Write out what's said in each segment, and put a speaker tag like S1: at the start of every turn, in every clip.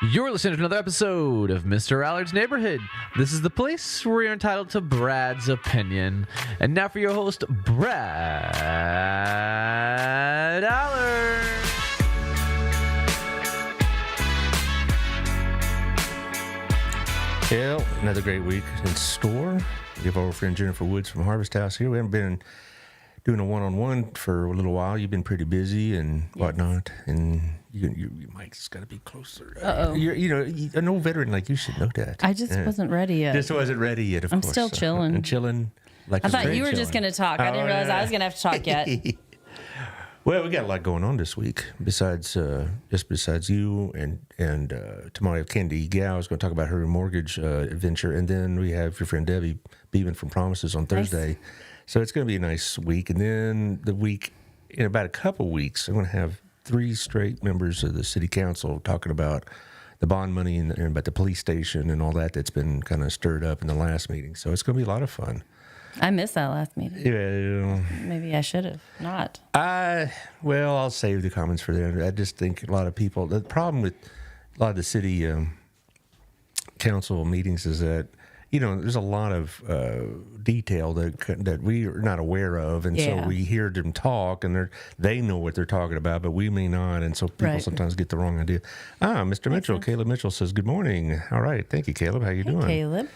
S1: You're listening to another episode of Mr. Allard's Neighborhood. This is the place where you're entitled to Brad's opinion. And now for your host, Brad Allard.
S2: Yeah, another great week in store. We have our friend Jennifer Woods from Harvest House here. We haven't been doing a one-on-one for a little while. You've been pretty busy and whatnot, and your mic's got to be closer. An old veteran like you should know that.
S3: I just wasn't ready yet.
S2: Just wasn't ready yet, of course.
S3: I'm still chilling.
S2: Chilling. Like
S3: I thought you were just going to talk. I didn't realize I was going to have to talk yet.
S2: Well, we got a lot going on this week. Besides you and tomorrow Kendi Gao is going to talk about her mortgage adventure, and then we have your friend Debbie Beeman from Promises on Thursday. Nice. So it's going to be a nice week. And then the week, in about a couple weeks, I'm going to have 3 straight members of the city council talking about the bond money and about the police station and all that's been kind of stirred up in the last meeting. So it's going to be a lot of fun.
S3: I missed that last meeting.
S2: Yeah.
S3: Maybe I should have not.
S2: Well, I'll save the comments for there. I just think a lot of people, the problem with a lot of the city council meetings is that, there's a lot of detail that we are not aware of, and so we hear them talk, and they know what they're talking about, but we may not, and so people sometimes get the wrong idea. Mr. Mitchell, Caleb Mitchell says, good morning. All right, thank you, Caleb. How you doing?
S3: Caleb.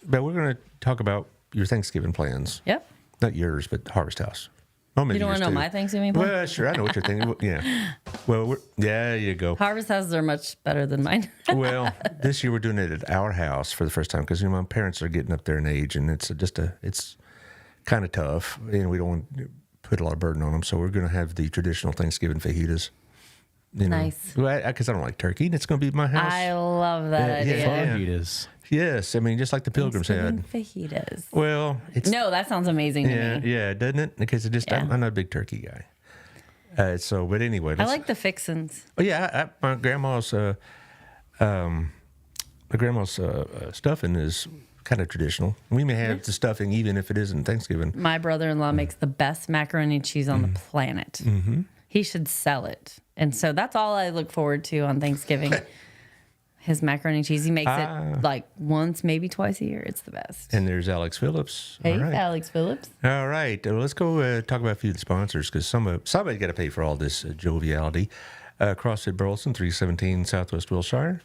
S2: But we're going to talk about your Thanksgiving plans.
S3: Yep.
S2: Not yours, but Harvest House. Oh, maybe
S3: you don't want to know my Thanksgiving plans?
S2: Well, sure, I know what you're thinking. Yeah. Well, there you go.
S3: Harvest houses are much better than mine.
S2: Well, this year we're doing it at our house for the first time because my parents are getting up there in age, and it's kind of tough, and we don't want to put a lot of burden on them. So we're going to have the traditional Thanksgiving fajitas.
S3: Nice.
S2: Because I don't like turkey, and it's going to be my house.
S3: I love that idea.
S1: Fajitas.
S2: Yes, I mean, just like the Pilgrims had.
S3: Fajitas.
S2: Well,
S3: no, that sounds amazing to me.
S2: Yeah, doesn't it? Because I'm not a big turkey guy. But anyway.
S3: I like the fixins.
S2: Oh, yeah, my grandma's stuffing is kind of traditional. We may have the stuffing even if it isn't Thanksgiving.
S3: My brother-in-law makes the best macaroni and cheese on the planet. Mm-hmm. He should sell it. And so that's all I look forward to on Thanksgiving. His macaroni and cheese. He makes it like once, maybe twice a year. It's the best.
S2: And there's Alex Phillips.
S3: Hey, right. Alex Phillips.
S2: All right. Let's go talk about a few of the sponsors because somebody got to pay for all this joviality. CrossFit Burleson, 317 Southwest Wilshire.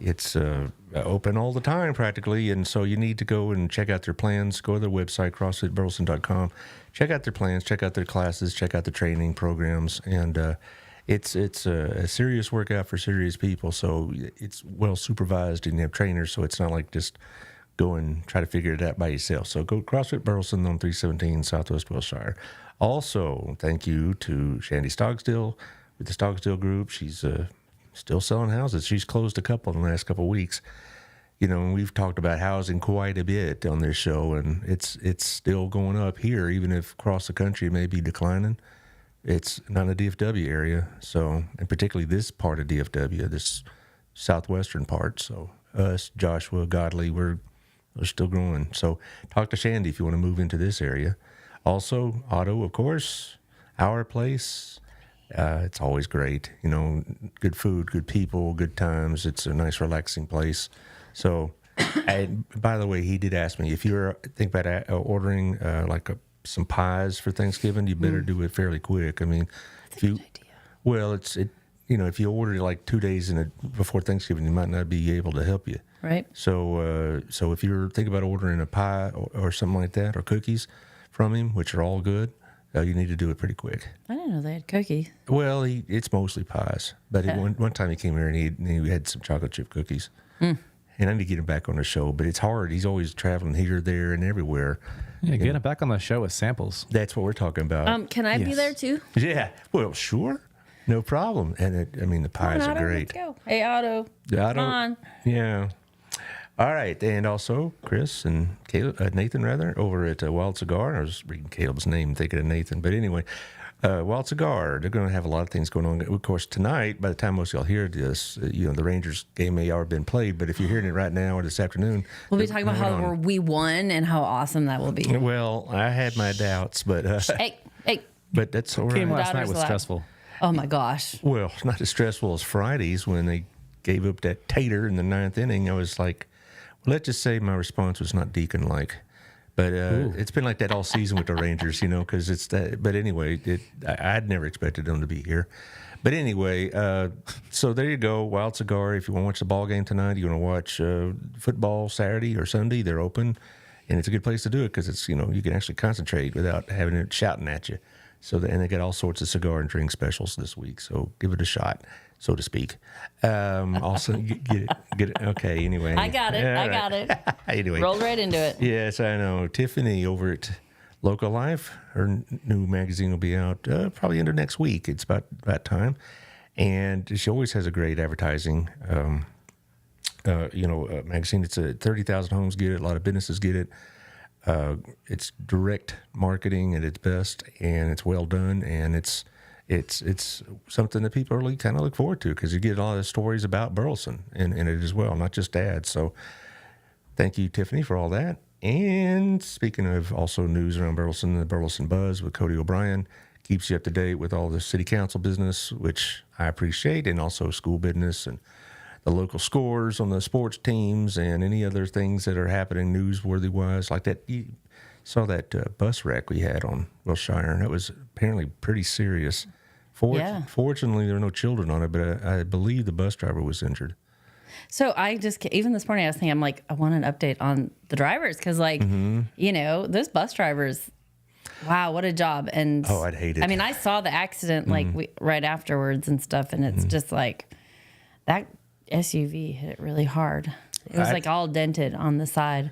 S2: It's open all the time practically, and so you need to go and check out their plans. Go to their website, CrossFitBurleson.com. Check out their plans, check out their classes, check out the training programs, and it's a serious workout for serious people. So it's well supervised, and you have trainers, so it's not like just go and try to figure it out by yourself. So go CrossFit Burleson on 317 Southwest Wilshire. Also, thank you to Shandy Stogsdill with the Stogsdill Group. She's still selling houses. She's closed a couple in the last couple of weeks. And we've talked about housing quite a bit on this show, and it's still going up here, even if across the country it may be declining. It's not in the DFW area, so, and particularly this part of DFW, this southwestern part. So us, Joshua, Godly, we're still growing. So talk to Shandy if you want to move into this area. Also, Otto, of course, our place. It's always great, good food, good people, good times. It's a nice, relaxing place. So, and by the way, he did ask me if you're think about ordering some pies for Thanksgiving, you better do it fairly quick. I mean,
S3: That's a good idea.
S2: Well, if you order it like 2 days before Thanksgiving, he might not be able to help you.
S3: Right.
S2: So, if you're thinking about ordering a pie or something like that, or cookies from him, which are all good. You need to do it pretty quick.
S3: I didn't know they had cookies.
S2: Well, it's mostly pies. But one time he came here and he had some chocolate chip cookies. And I need to get him back on the show, but it's hard. He's always traveling here, there, and everywhere.
S1: Yeah, get him back on the show with samples.
S2: That's what we're talking about.
S3: Can I be there too?
S2: Yeah. Well, sure. No problem. And the pies are great.
S3: Let's go. Hey, Otto. Come on.
S2: Yeah. All right, and also Chris and Nathan, over at Wild Cigar. I was reading Caleb's name, thinking of Nathan. But anyway, Wild Cigar, they're going to have a lot of things going on. Of course, tonight, by the time most of y'all hear this, the Rangers game may already been played. But if you're hearing it right now or this afternoon,
S3: we'll be talking about how we won and how awesome that will be.
S2: Well, I had my doubts, but
S3: hey.
S2: But that's all right.
S1: Game last night was stressful.
S3: Oh my gosh.
S2: Well, not as stressful as Fridays when they gave up that tater in the 9th inning. I was like, well, let's just say my response was not Deacon-like. But it's been like that all season with the Rangers, because it's that. But anyway, I'd never expected them to be here. But anyway, so there you go. Wild Cigar. If you want to watch the ball game tonight, you want to watch football Saturday or Sunday, they're open. And it's a good place to do it because it's, you can actually concentrate without having it shouting at you. And they got all sorts of cigar and drink specials this week. So give it a shot, so to speak. Also, get it. Okay, anyway.
S3: I got it. I got it.
S2: Anyway.
S3: Rolled right into it.
S2: Yes, I know. Tiffany over at Local Life, her new magazine will be out probably into next week. It's about that time. And she always has a great advertising, magazine. It's 30,000 homes get it. A lot of businesses get it. It's direct marketing at its best, and it's well done, and it's something that people really kind of look forward to because you get a lot of stories about Burleson in it as well, not just ads. So thank you, Tiffany, for all that. And speaking of also news around Burleson, the Burleson Buzz with Cody O'Brien keeps you up to date with all the city council business, which I appreciate, and also school business and the local scores on the sports teams and any other things that are happening newsworthy-wise. Like that, you saw that bus wreck we had on Wilshire. That was apparently pretty serious. Fortunately, there were no children on it, but I believe the bus driver was injured.
S3: So even this morning, I was thinking, I'm like, I want an update on the drivers because, those bus drivers, wow, what a job. And
S2: I'd hate it.
S3: I mean, I saw the accident right afterwards and stuff, and it's just like that SUV hit it really hard. It was all dented on the side.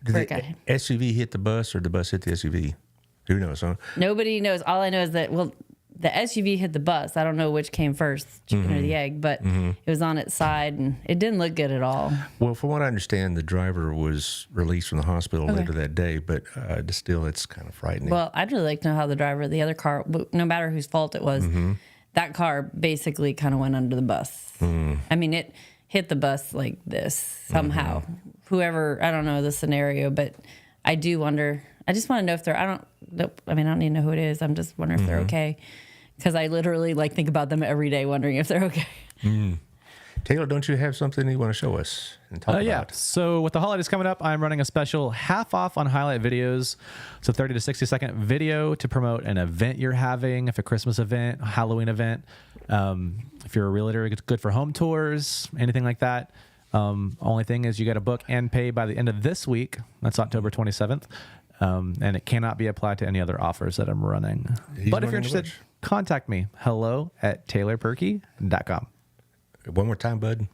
S2: Did the SUV hit the bus or the bus hit the SUV? Who knows, huh?
S3: Nobody knows. All I know is that, the SUV hit the bus. I don't know which came first, chicken or the egg, but it was on its side, and it didn't look good at all. Well,
S2: from what I understand, the driver was released from the hospital later that day, but still, it's kind of frightening.
S3: Well, I'd really like to know how the driver of the other car, no matter whose fault it was, that car basically kind of went under the bus. I mean, it hit the bus like this somehow. Whoever, I don't know the scenario, but I do wonder. I just want to know if I don't need to know who it is. I'm just wondering if they're okay. Because I literally think about them every day, wondering if they're okay.
S2: Taylor, don't you have something you want to show us and talk about?
S1: So with the holidays coming up, I'm running a special half off on highlight videos. It's a 30 to 60 second video to promote an event you're having, if a Christmas event, a Halloween event. If you're a realtor, it's good for home tours, anything like that. Only thing is you got to book and pay by the end of this week. That's October 27th. And it cannot be applied to any other offers that I'm running. But if you're interested, contact me. hello@taylorperky.com.
S2: One more time, bud.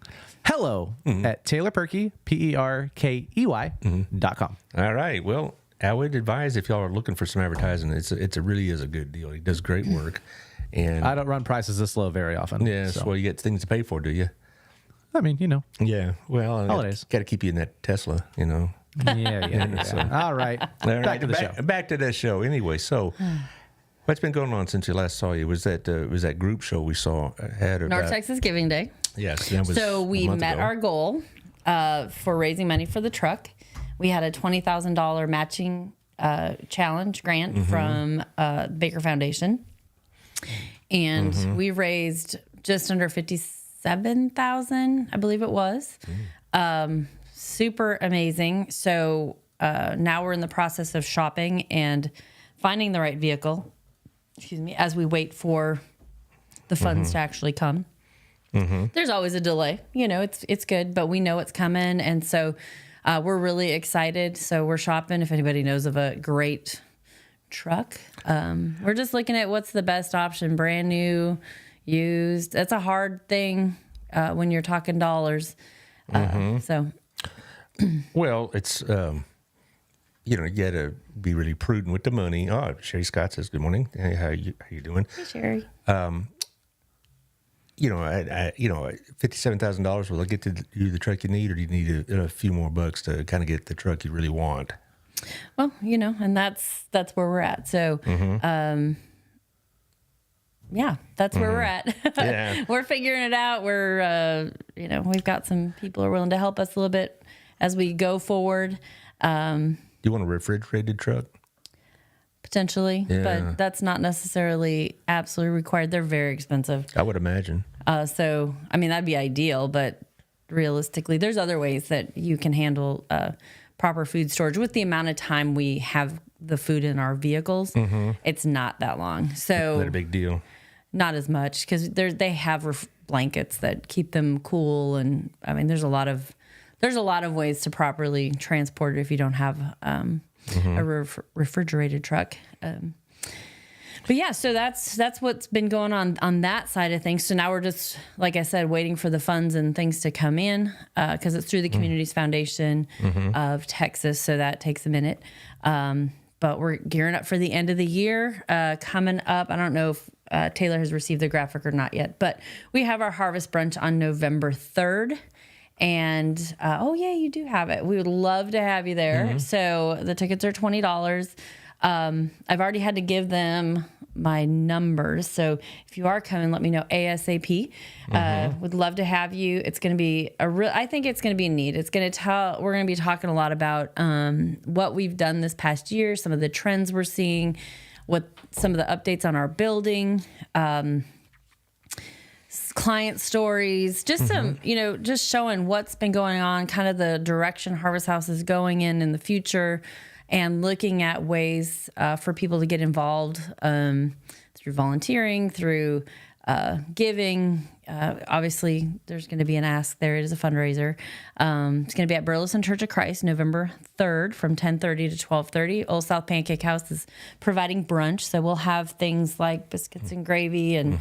S1: hello@taylorperky, PERKEY.com.
S2: All right. Well, I would advise if y'all are looking for some advertising, it really is a good deal. He does great work. And
S1: I don't run prices this low very often.
S2: Yes. So. Well, you get things to pay for, do you?
S1: I mean,
S2: Yeah. Well,
S1: holidays.
S2: Got to keep you in that Tesla,
S1: Yeah. So, all right. Back to the show.
S2: Back to that show. Anyway, so what's been going on since you last saw you? Was that group show we saw had about
S3: North Texas Giving Day.
S2: Yes, that was
S3: so we met our goal for raising money for the truck. We had a $20,000 matching challenge grant from Baker Foundation, and we raised just under $57,000, I believe it was. Super amazing. So now we're in the process of shopping and finding the right vehicle. As we wait for the funds to actually come. There's always a delay. It's good, but we know it's coming, and so we're really excited. So we're shopping. If anybody knows of a great truck, we're just looking at what's the best option: brand new, used. That's a hard thing when you're talking dollars. So.
S2: Well, it's, you got to be really prudent with the money. Oh, Sherry Scott says, good morning. Hey, how you doing?
S3: Hey, Sherry.
S2: $57,000, will it get to you the truck you need, or do you need a few more bucks to kind of get the truck you really want?
S3: Well, and that's where we're at. So, that's where we're at.
S2: Yeah.
S3: We're figuring it out. We're, we've got some people who are willing to help us a little bit as we go forward.
S2: Do you want a refrigerated truck?
S3: potentially, but that's not necessarily absolutely required. They're very expensive.
S2: I would imagine.
S3: So, I mean, that'd be ideal, but realistically, there's other ways that you can handle proper food storage with the amount of time we have the food in our vehicles. It's not that long. So
S2: Not a big deal.
S3: not as much because they have blankets that keep them cool. And I mean, there's a lot of ways to properly transport it if you don't have a refrigerated truck. But yeah, so that's what's been going on that side of things. So now we're just, like I said, waiting for the funds and things to come in because it's through the Communities Foundation of Texas. So that takes a minute. But we're gearing up for the end of the year coming up. I don't know if Taylor has received the graphic or not yet, but we have our harvest brunch on November 3rd. And oh yeah, you do have it. We would love to have you there. So the tickets are $20. I've already had to give them my numbers. So if you are coming, let me know ASAP. Would love to have you. It's going to be I think it's going to be neat. We're going to be talking a lot about, what we've done this past year, some of the trends we're seeing, what some of the updates on our building, client stories, just some, just showing what's been going on, kind of the direction Harvest House is going in the future, and looking at ways for people to get involved through volunteering, through giving. Obviously, there's going to be an ask there. It is a fundraiser. It's going to be at Burleson Church of Christ, November 3rd from 10:30 to 12:30. Old South Pancake House is providing brunch, so we'll have things like biscuits and gravy and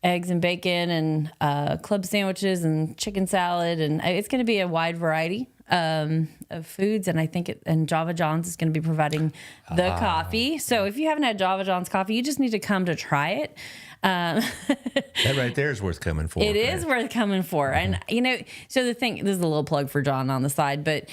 S3: eggs and bacon and club sandwiches and chicken salad, and it's going to be a wide variety of foods. And I think and Java John's is going to be providing the coffee. So if you haven't had Java John's coffee, you just need to come to try it.
S2: That right there is worth coming for.
S3: It is worth coming for. And so this is a little plug for John on the side, but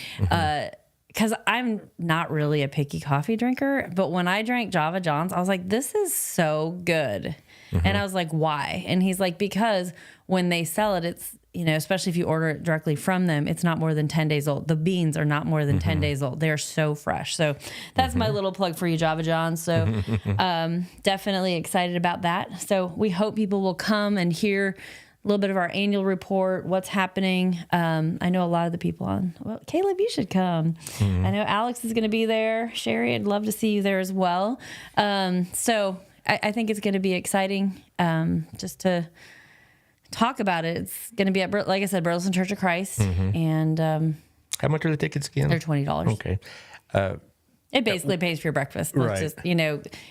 S3: because I'm not really a picky coffee drinker, but when I drank Java John's, I was like, this is so good. And I was like, why? And he's like, because when they sell it, it's, especially if you order it directly from them, it's not more than 10 days old. The beans are not more than 10 days old. They're so fresh. So that's my little plug for you, Java John. So definitely excited about that. So we hope people will come and hear a little bit of our annual report, what's happening. I know a lot of the people Caleb, you should come. I know Alex is going to be there. Sherry, I'd love to see you there as well. So I think it's going to be exciting just to talk about it. It's going to be at, like I said, Burleson Church of Christ. And
S2: how much are the tickets again?
S3: They're $20.
S2: Okay.
S3: It basically pays for your breakfast.
S2: Right.
S3: It's just,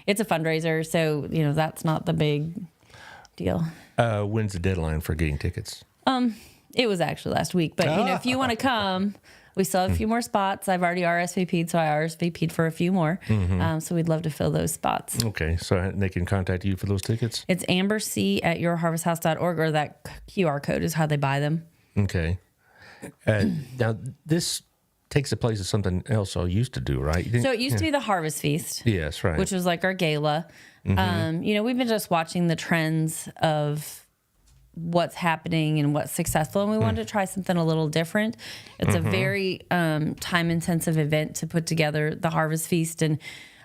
S3: it's a fundraiser. So, that's not the big deal.
S2: When's the deadline for getting tickets?
S3: It was actually last week. But, if you want to come, we still have a few more spots. I've already RSVP'd, so I RSVP'd for a few more. So we'd love to fill those spops.
S2: Okay, so they can contact you for those tickets?
S3: It's amberc@yourharvesthouse.org, or that QR code is how they buy them.
S2: Okay. Now, this takes the place of something else I used to do, right?
S3: So it used to be the Harvest Feast.
S2: Yes, right.
S3: Which was like our gala. We've been just watching the trends of what's happening and what's successful, and we wanted to try something a little different. It's a very time-intensive event to put together the Harvest Feast, and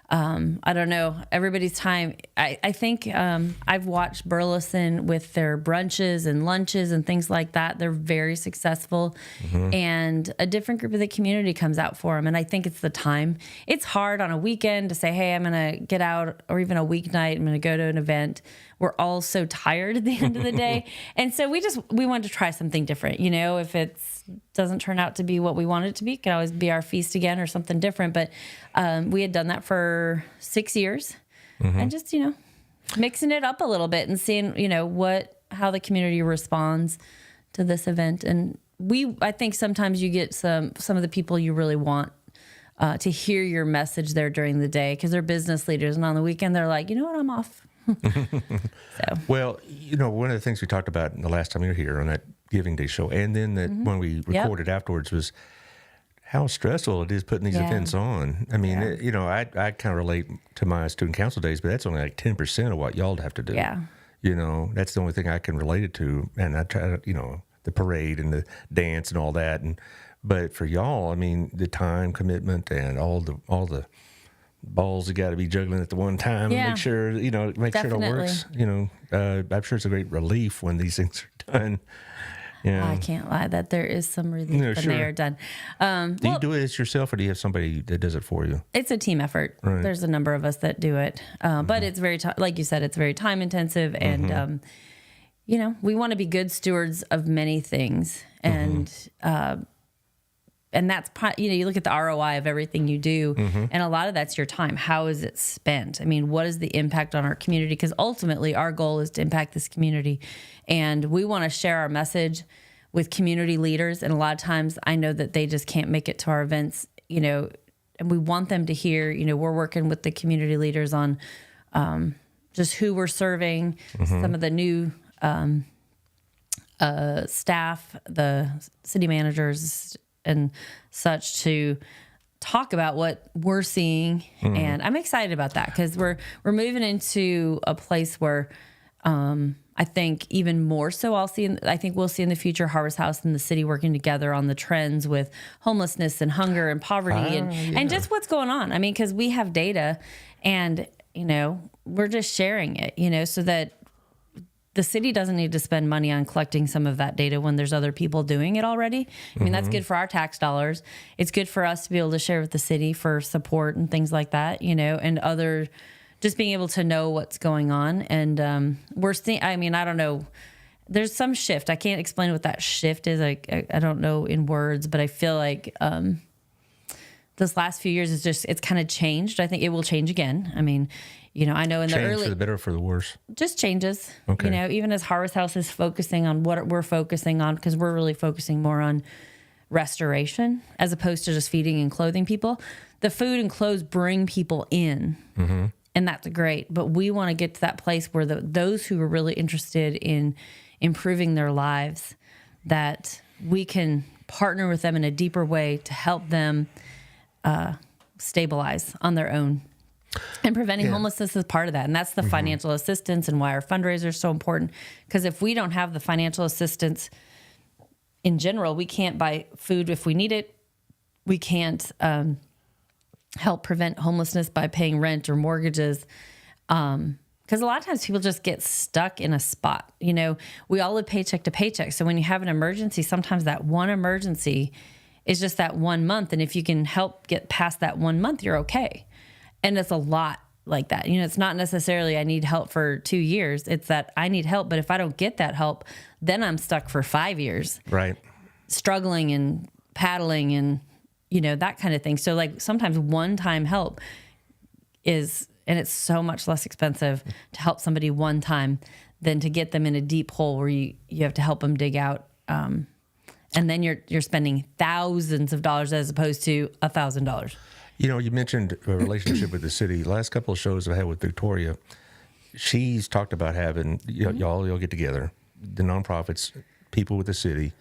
S3: I don't know, everybody's time. I think I've watched Burleson with their brunches and lunches and things like that. They're very successful, and a different group of the community comes out for them. And I think it's the time. It's hard on a weekend to say, hey, I'm going to get out, or even a weeknight, I'm going to go to an event. We're all so tired at the end of the day. And so we wanted to try something different. If it doesn't turn out to be what we want it to be, it can always be our feast again or something different. But we had done that for 6 years, and just, mixing it up a little bit and seeing, how the community responds to this event. And I think sometimes you get some of the people you really want to hear your message there during the day, because they're business leaders, and on the weekend they're like, you know what, I'm off.
S2: Well, one of the things we talked about the last time you were here on that Giving Day show, and then that when we recorded afterwards, was how stressful it is putting these events on. I mean, I kind of relate to my student council days, but that's only like 10% of what y'all have to do.
S3: Yeah.
S2: That's the only thing I can relate it to. And I try to, the parade and the dance and all that. But for y'all, I mean, the time commitment and all the balls you got to be juggling at the one time
S3: Yeah.
S2: and make sure, sure it
S3: Definitely.
S2: works. I'm sure it's a great relief when these things are done. Yeah.
S3: I can't lie that there is some relief when
S2: sure.
S3: they are done.
S2: Do you do it yourself or do you have somebody that does it for you?
S3: It's a team effort.
S2: Right.
S3: There's a number of us that do it. But it's very, like you said, it's very time intensive. And, we want to be good stewards of many things. And that's, you look at the ROI of everything you do, and a lot of that's your time. How is it spent? I mean, what is the impact on our community? Because ultimately, our goal is to impact this community. And we want to share our message with community leaders. And a lot of times, I know that they just can't make it to our events, and we want them to hear, we're working with the community leaders on just who we're serving, some of the new staff, the city managers, and such, to talk about what we're seeing. And I'm excited about that because we're moving into a place where I think even more so I think we'll see in the future Harvest House and the city working together on the trends with homelessness and hunger and poverty and just what's going on. I mean, because we have data and, we're just sharing it, so that the city doesn't need to spend money on collecting some of that data when there's other people doing it already. I mean, that's good for our tax dollars. It's good for us to be able to share with the city for support and things like that, and other, just being able to know what's going on. And we're seeing, I don't know, there's some shift. I can't explain what that shift is. I don't know in words, but I feel like this last few years it's kind of changed. I think it will change again. I mean, I know in the
S2: Change
S3: early,
S2: for the better or for the worse?
S3: just changes.
S2: Okay.
S3: Even as Harvest House is focusing on what we're focusing on, because we're really focusing more on restoration as opposed to just feeding and clothing people. The food and clothes bring people in, and that's great. But we want to get to that place where those who are really interested in improving their lives, that we can partner with them in a deeper way to help them stabilize on their own. And preventing homelessness is part of that. And that's the financial assistance and why our fundraiser is so important. Because if we don't have the financial assistance in general, we can't buy food if we need it. We can't help prevent homelessness by paying rent or mortgages. Because a lot of times people just get stuck in a spot. We all live paycheck to paycheck. So when you have an emergency, sometimes that one emergency is just that 1 month. And if you can help get past that 1 month, you're okay. And it's a lot like that. It's not necessarily I need help for 2 years. It's that I need help. But if I don't get that help, then I'm stuck for 5 years.
S2: Right.
S3: Struggling and paddling and, that kind of thing. So like sometimes one-time help and it's so much less expensive to help somebody one time than to get them in a deep hole where you have to help them dig out. And then you're spending thousands of dollars as opposed to $1,000.
S2: You mentioned a relationship with the city. Last couple of shows I had with Victoria, she's talked about having, y'all get together, the nonprofits, people with the city,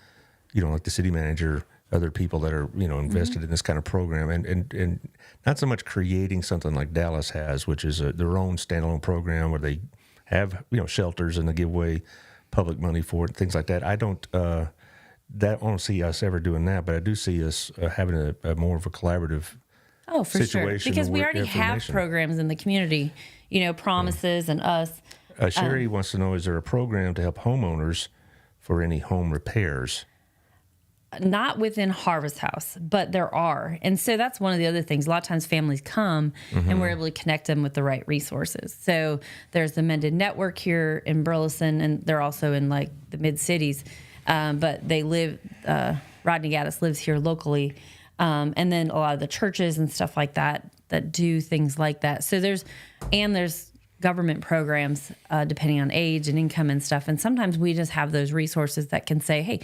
S2: like the city manager, other people that are, invested in this kind of program. And not so much creating something like Dallas has, which is their own standalone program where they have, shelters and they give away public money for it, things like that. I don't see us ever doing that, but I do see us having a more of a collaborative
S3: for sure. Because we already have programs in the community, Promises and us.
S2: Sherry wants to know, is there a program to help homeowners for any home repairs?
S3: Not within Harvest House, but there are. And so that's one of the other things. A lot of times families come and we're able to connect them with the right resources. So there's the Mended Network here in Burleson, and they're also in like the mid-cities. But they live, Rodney Gaddis lives here locally. And then a lot of the churches and stuff like that do things like that. So there's government programs depending on age and income and stuff. And sometimes we just have those resources that can say, hey,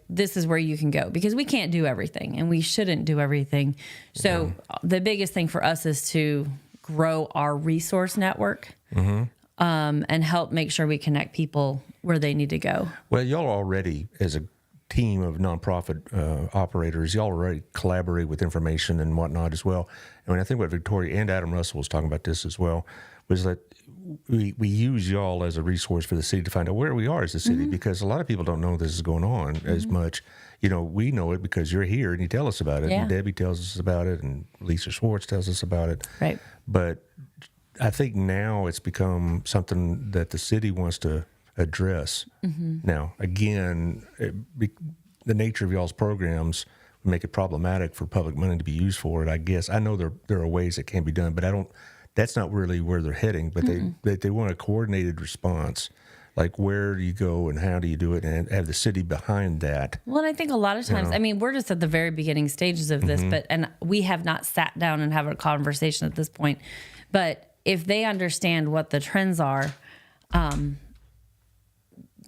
S3: this is where you can go, because we can't do everything and we shouldn't do everything. So the biggest thing for us is to grow our resource network and help make sure we connect people where they need to go.
S2: Well, y'all already, as a team of nonprofit operators, y'all already collaborate with information and whatnot as well. I mean, I think what Victoria and Adam Russell was talking about this as well, was that we use y'all as a resource for the city to find out where we are as a city, because a lot of people don't know this is going on as much. You know, we know it because you're here and you tell us about it, and Debbie tells us about it, and Lisa Schwartz tells us about it.
S3: Right.
S2: But I think now it's become something that the city wants to address. Now, again, the nature of y'all's programs make it problematic for public money to be used for it, I guess. I know there are ways it can be done, but that's not really where they're heading. But they want a coordinated response. Like, where do you go and how do you do it, and have the city behind that?
S3: Well, and I think a lot of times, I mean, we're just at the very beginning stages of this, and we have not sat down and have a conversation at this point. But if they understand what the trends are,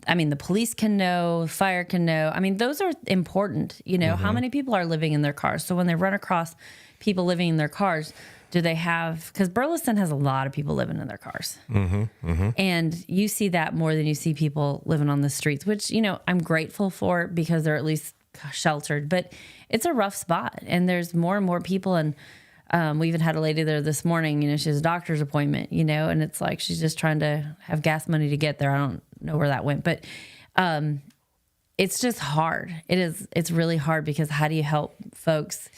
S3: I mean, the police can know, fire can know. I mean, those are important. You know, how many people are living in their cars? So when they run across people living in their cars, do they have, because Burleson has a lot of people living in their cars. And you see that more than you see people living on the streets, which, you know, I'm grateful for because they're at least sheltered. But it's a rough spot, and there's more and more people. And we even had a lady there this morning, you know, she has a doctor's appointment, you know, and it's like she's just trying to have gas money to get there. I don't know where that went, but it's just hard. It's really hard, because how do you help folks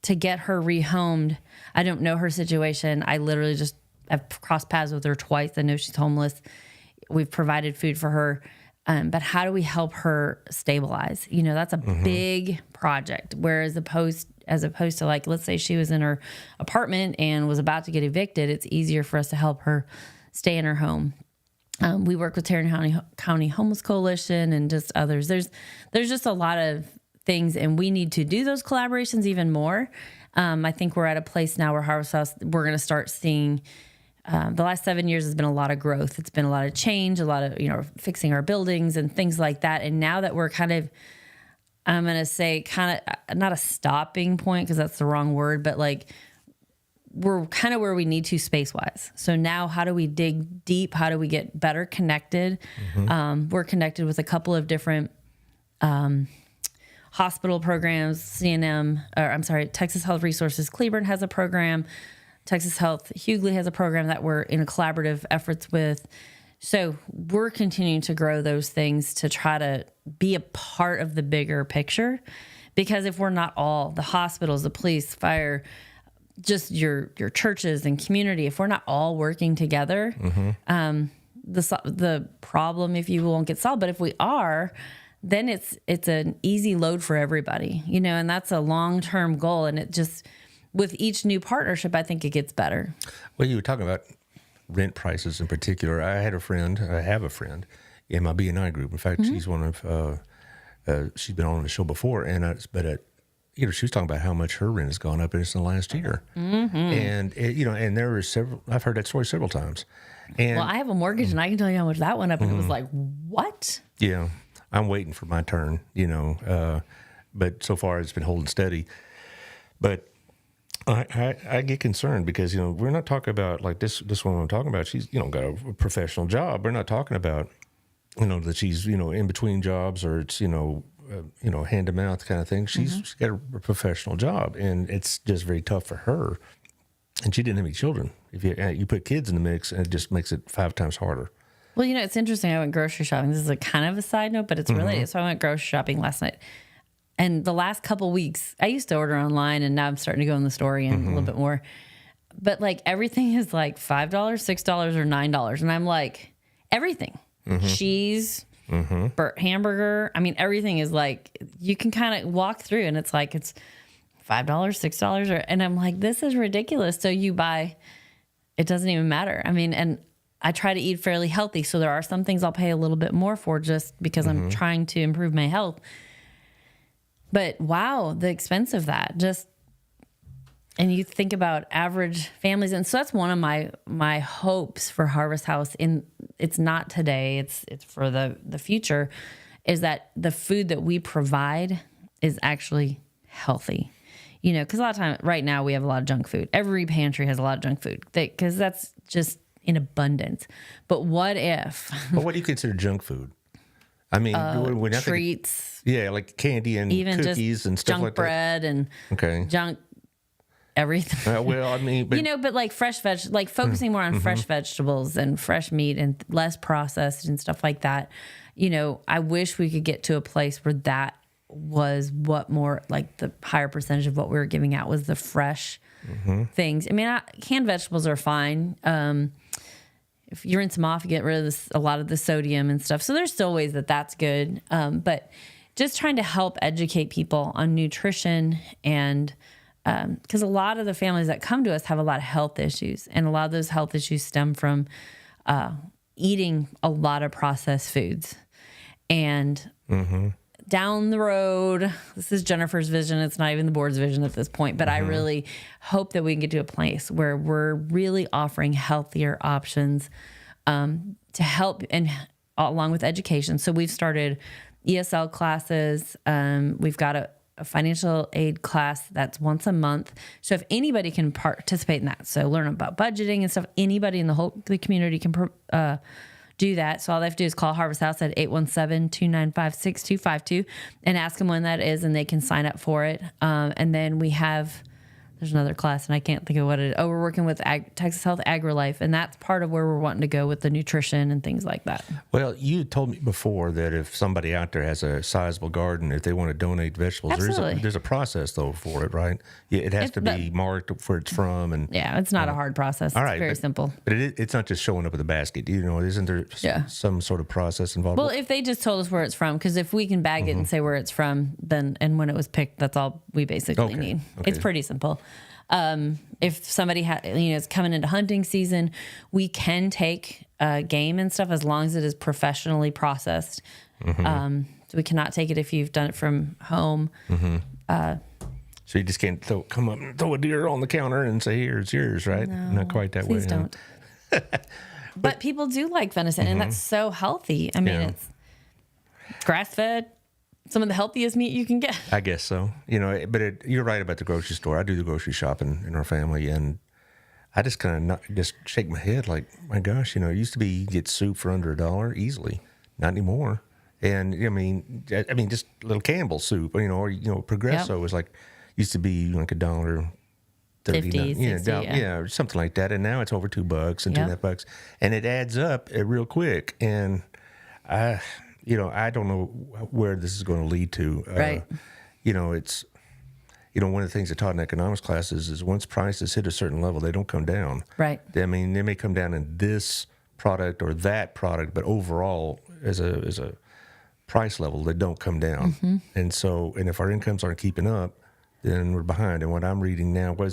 S3: to get her rehomed? I don't know her situation. I literally just have crossed paths with her twice. I know she's homeless. We've provided food for her. But how do we help her stabilize? You know, that's a big project. Whereas as opposed to, like, let's say she was in her apartment and was about to get evicted, it's easier for us to help her stay in her home. We work with Tarrant County Homeless Coalition and just others. There's just a lot of things, and we need to do those collaborations even more. I think we're at a place now where Harvest House, we're going to start seeing, the last 7 years has been a lot of growth. It's been a lot of change, a lot of, you know, fixing our buildings and things like that. And now that we're kind of, I'm going to say kind of not a stopping point, because that's the wrong word, but like we're kind of where we need to space-wise. So now how do we dig deep? How do we get better connected? We're connected with a couple of different hospital programs. Texas Health Resources Cleburne has a program. Texas Health Hughley has a program that we're in collaborative efforts with. So we're continuing to grow those things to try to be a part of the bigger picture. Because if we're not all, the hospitals, the police, fire, just your churches and community, if we're not all working together, the problem, if you will, won't get solved. But if we are, then it's an easy load for everybody, you know, and that's a long-term goal. And it just, with each new partnership, I think it gets better.
S2: Well, you were talking about rent prices in particular. I have a friend in my B&I group. In fact, she's one of, she's been on the show before, and you know, she was talking about how much her rent has gone up in the last year. And, you know, and there were I've heard that story several times. And,
S3: well, I have a mortgage, and I can tell you how much that went up, and it was like, what?
S2: Yeah. I'm waiting for my turn, you know, but so far it's been holding steady. But I get concerned because, you know, we're not talking about like this woman I'm talking about. She's, you know, got a professional job. We're not talking about, you know, that she's, you know, in between jobs, or it's, you know, hand to mouth kind of thing. She's got a professional job, and it's just very tough for her. And she didn't have any children. If you put kids in the mix, it just makes it 5 times harder.
S3: Well, you know, it's interesting. I went grocery shopping. This is a kind of a side note, but it's related. So I went grocery shopping last night. And the last couple weeks, I used to order online, and now I'm starting to go in the store and a little bit more. But like everything is like $5, $6, or $9. And I'm like, everything. Cheese, hamburger. I mean, everything is like, you can kind of walk through, and it's like, it's $5, $6. And I'm like, this is ridiculous. So you buy, it doesn't even matter. I mean, and I try to eat fairly healthy. So there are some things I'll pay a little bit more for just because I'm trying to improve my health. But wow, the expense of that and you think about average families. And so that's one of my hopes for Harvest House. It's not today, it's for the future, is that the food that we provide is actually healthy. You know, because a lot of times right now we have a lot of junk food. Every pantry has a lot of junk food because that's just in abundance. But what if?
S2: But what do you consider junk food? I mean, when I think,
S3: treats,
S2: yeah, like candy and
S3: even
S2: cookies
S3: just
S2: and stuff
S3: junk
S2: like
S3: bread and
S2: that.
S3: junk everything.
S2: Well, I mean, but,
S3: But like fresh like focusing more on fresh vegetables and fresh meat and less processed and stuff like that. I wish we could get to a place where that was what more like the higher percentage of what we were giving out was the fresh things. I mean, canned vegetables are fine. If you rinse them off, you get rid of a lot of the sodium and stuff. So there's still ways that's good. But just trying to help educate people on nutrition and because a lot of the families that come to us have a lot of health issues, and a lot of those health issues stem from eating a lot of processed foods. And down the road, this is Jennifer's vision. It's not even the board's vision at this point, but I really hope that we can get to a place where we're really offering healthier options to help and along with education. So we've started ESL classes. We've got a financial aid class that's once a month. So if anybody can participate in that, so learn about budgeting and stuff, anybody in the community can do that. So all they have to do is call Harvest House at 817-295-6252 and ask them when that is, and they can sign up for it. And then there's another class, and I can't think of what it is. Oh, we're working with Texas Health AgriLife, and that's part of where we're wanting to go with the nutrition and things like that. Well,
S2: you told me before that if somebody out there has a sizable garden, if they want to donate vegetables, there's a process, though, for it, right? Yeah, it has to be marked where it's from. And
S3: yeah, it's not a hard process. It's very simple.
S2: But it's not just showing up with a basket. Isn't there some sort of process involved?
S3: Well, if they just told us where it's from, because if we can bag it and say where it's from, then and when it was picked, that's all we basically need. Okay. It's pretty simple. If somebody is coming into hunting season, we can take game and stuff as long as it is professionally processed. So we cannot take it if you've done it from home.
S2: So you just can't come up and throw a deer on the counter and say, "Here, it's yours," right?
S3: No,
S2: not quite that way.
S3: Please don't. But people do like venison, and that's so healthy. I mean, it's grass-fed. Some of the healthiest meat you can get.
S2: I guess so. But you're right about the grocery store. I do the grocery shopping in our family, and I just kind of just shake my head like, my gosh, it used to be you get soup for under $1 easily. Not anymore. And I mean, just little Campbell soup, or Progresso was like, used to be like $1.39.
S3: 50, 60,
S2: something like that. And now it's over $2 and $2.5, and it adds up real quick. And I don't know where this is going to lead to.
S3: Right.
S2: It's, one of the things I taught in economics classes is once prices hit a certain level, they don't come down.
S3: Right.
S2: I mean, they may come down in this product or that product, but overall, as a price level, they don't come down. And if our incomes aren't keeping up, then we're behind. And what I'm reading now, I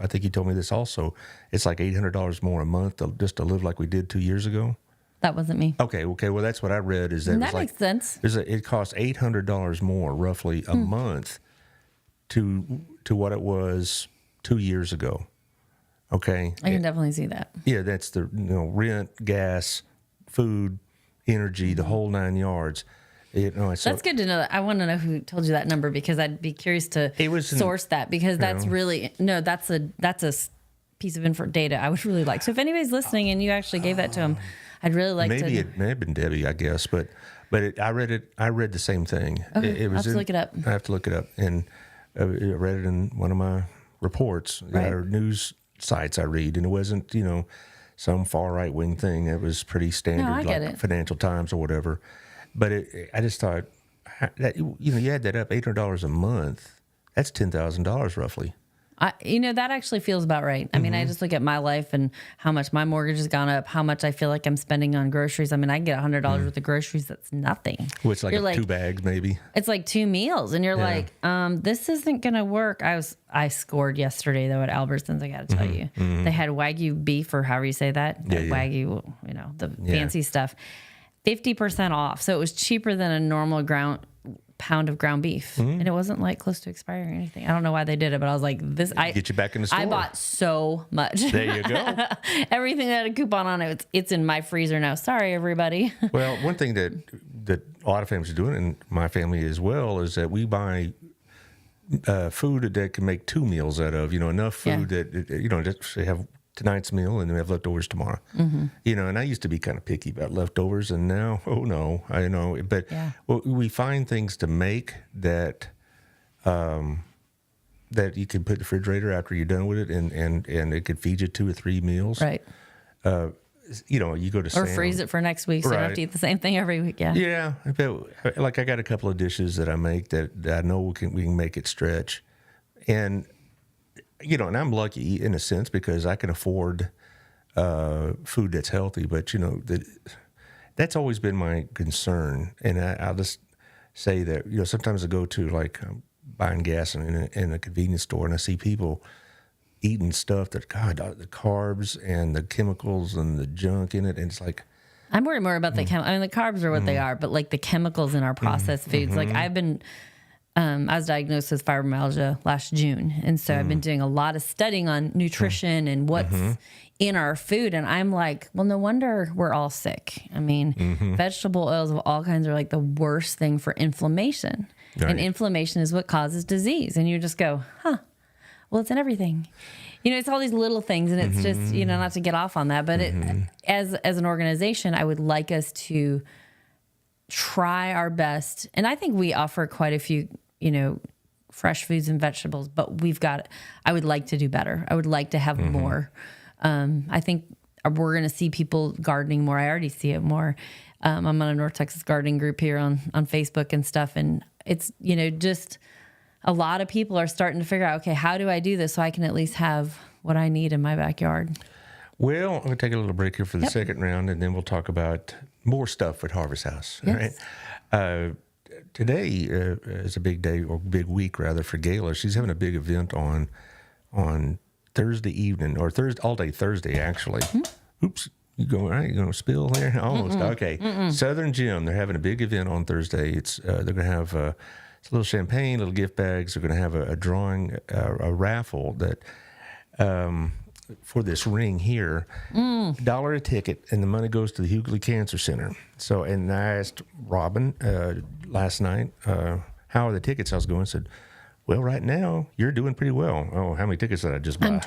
S2: think you told me this also, it's like $800 more a month just to live like we did 2 years ago.
S3: That wasn't me.
S2: Okay. Well, that's what I read. Is that
S3: makes sense?
S2: It costs $800 more, roughly, a month to what it was 2 years ago. Okay.
S3: I can definitely see that.
S2: Yeah, that's the rent, gas, food, energy, the whole 9 yards.
S3: That's good to know. I want to know who told you that number, because I'd be curious to source that, because that's that's a piece of data I would really like. So if anybody's listening and you actually gave that to them, I'd really like to.
S2: Maybe it may have been Debbie, I guess, but I read it. I read the same thing.
S3: Okay, I'll have to look it up.
S2: I have to look it up, and I read it in one of my reports or news sites I read, and it wasn't some far right wing thing. It was pretty standard, like Financial Times or whatever. But I just thought that you add that up, $800 a month. That's $10,000 roughly.
S3: That actually feels about right. I mean, I just look at my life and how much my mortgage has gone up, how much I feel like I'm spending on groceries. I mean, I get $100 worth of groceries. That's nothing.
S2: Which like 2 bags maybe.
S3: It's like 2 meals, and you're like, this isn't gonna work. I scored yesterday though at Albertsons. I got to tell you, they had Wagyu beef, or however you say that. Wagyu, the fancy stuff, 50% off. So it was cheaper than a normal pound of ground beef, and it wasn't like close to expiring or anything. I don't know why they did it, but I was like,
S2: get you back in the store.
S3: I bought so much.
S2: There you go.
S3: Everything that had a coupon on it, it's in my freezer now. Sorry, everybody.
S2: Well, one thing that a lot of families are doing, and my family as well, is that we buy food that can make 2 meals out of. Enough food that just have tonight's meal, and then we have leftovers tomorrow. You know, and I used to be kind of picky about leftovers, and now, oh no, I know. But we find things to make that that you can put in the refrigerator after you're done with it, and it could feed you 2 or 3 meals.
S3: Right.
S2: You know, you go to
S3: Or freeze it for next week, so you don't have to eat the same thing every week. Yeah.
S2: Yeah. Like I got a couple of dishes that I make that I know we can make it stretch. And, you know, and I'm lucky in a sense because I can afford food that's healthy. But, you know, that's always been my concern. And I'll just say that, you know, sometimes I go to like buying gas in a convenience store and I see people eating stuff that, God, the carbs and the chemicals and the junk in it. And it's like,
S3: I'm worried more about the I mean, the carbs are what they are, but like the chemicals in our processed foods. Like I've been, I was diagnosed with fibromyalgia last June. And so I've been doing a lot of studying on nutrition and what's in our food. And I'm like, well, no wonder we're all sick. I mean, vegetable oils of all kinds are like the worst thing for inflammation. Right. And inflammation is what causes disease. And you just go, huh. Well, it's in everything. You know, it's all these little things, and it's just, you know, not to get off on that, but as an organization, I would like us to try our best. And I think we offer quite a few, you know, fresh foods and vegetables, but I would like to do better. I would like to have more. I think we're going to see people gardening more. I already see it more. I'm on a North Texas gardening group here on Facebook and stuff, and it's, you know, just... A lot of people are starting to figure out, okay, how do I do this so I can at least have what I need in my backyard?
S2: Well, I'm going to take a little break here for the second round, and then we'll talk about more stuff at Harvest House.
S3: Yes.
S2: All right. Today is a big day, or big week rather, for Gayla. She's having a big event on Thursday evening, or all day Thursday, actually. Oops. You going to spill there? Almost. Okay. Southern Gym, they're having a big event on Thursday. They're going to have... It's a little champagne, little gift bags. They're going to have a drawing, a raffle that for this ring here, $1 a ticket, and the money goes to the Hughley Cancer Center. So, and I asked Robin last night, how are the ticket sales going? I said, well, right now you're doing pretty well. Oh, how many tickets did I just buy?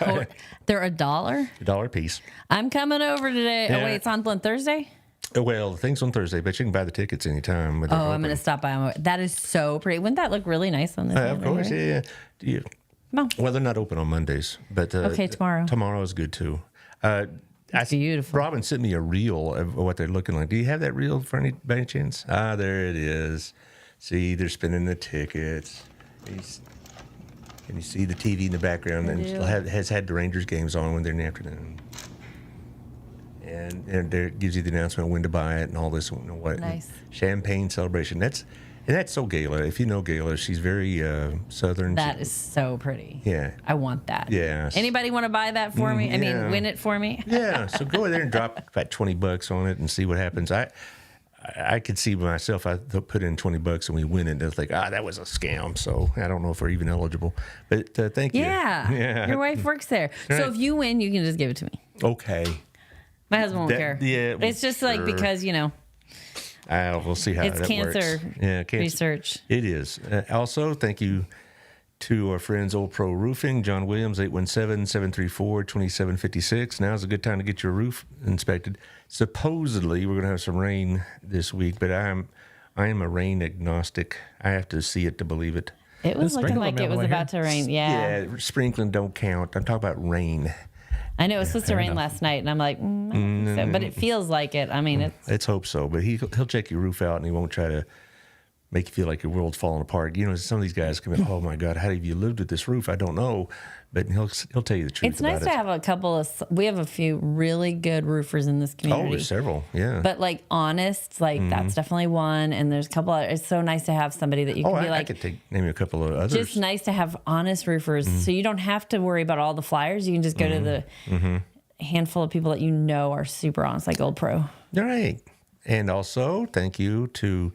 S3: They're $1?
S2: $1 a piece.
S3: I'm coming over today. Yeah. Oh, wait, it's on Thursday?
S2: Well, the thing's on Thursday, but you can buy the tickets anytime.
S3: I'm going to stop by. That is so pretty. Wouldn't that look really nice on this?
S2: Of course, yeah.
S3: No.
S2: Well, they're not open on Mondays, but
S3: okay, tomorrow.
S2: Tomorrow is good too.
S3: It's beautiful.
S2: Robin sent me a reel of what they're looking like. Do you have that reel for by any chance? There it is. See, they're spinning the tickets. Can you see the TV in the background? And has had the Rangers games on when they're in the afternoon. And there gives you the announcement when to buy it and all this. What
S3: nice
S2: champagne celebration. That's so Gayla. If you know Gayla, she's very southern.
S3: That is so pretty.
S2: Yeah,
S3: I want that.
S2: Yeah.
S3: Anybody want to buy that for me? I mean, win it for me.
S2: Yeah. So go in there and drop about $20 on it and see what happens. I could see myself. I put in $20 and we win it. And they'll think, that was a scam. So I don't know if we're even eligible. But thank you.
S3: Yeah. Your wife works there. Right. So if you win, you can just give it to me.
S2: Okay.
S3: My husband won't care. Yeah, it's just like because, you know.
S2: We'll see how that works.
S3: It's cancer research.
S2: It is. Also, thank you to our friends Old Pro Roofing, John Williams, 817-734-2756. Now's a good time to get your roof inspected. Supposedly, we're going to have some rain this week, but I am a rain agnostic. I have to see it to believe it.
S3: It was looking like it was about to rain. Yeah.
S2: Yeah, sprinkling don't count. I'm talking about rain.
S3: I know it was supposed to rain last night, and I'm like, I don't think so. But it feels like it. I mean,
S2: let's hope so. But he'll check your roof out, and he won't try to make you feel like your world's falling apart. You know, some of these guys come in, oh my God, how have you lived with this roof? I don't know. But he'll tell you the truth.
S3: It's nice to have we have a few really good roofers in this community.
S2: Oh, there's several, yeah.
S3: But like honest, that's definitely one. And there's a couple others. It's so nice to have somebody that you can be like.
S2: I could name you a couple of others.
S3: Just nice to have honest roofers. So you don't have to worry about all the flyers. You can just go to the handful of people that you know are super honest, like Old Pro.
S2: All right. And also, thank you to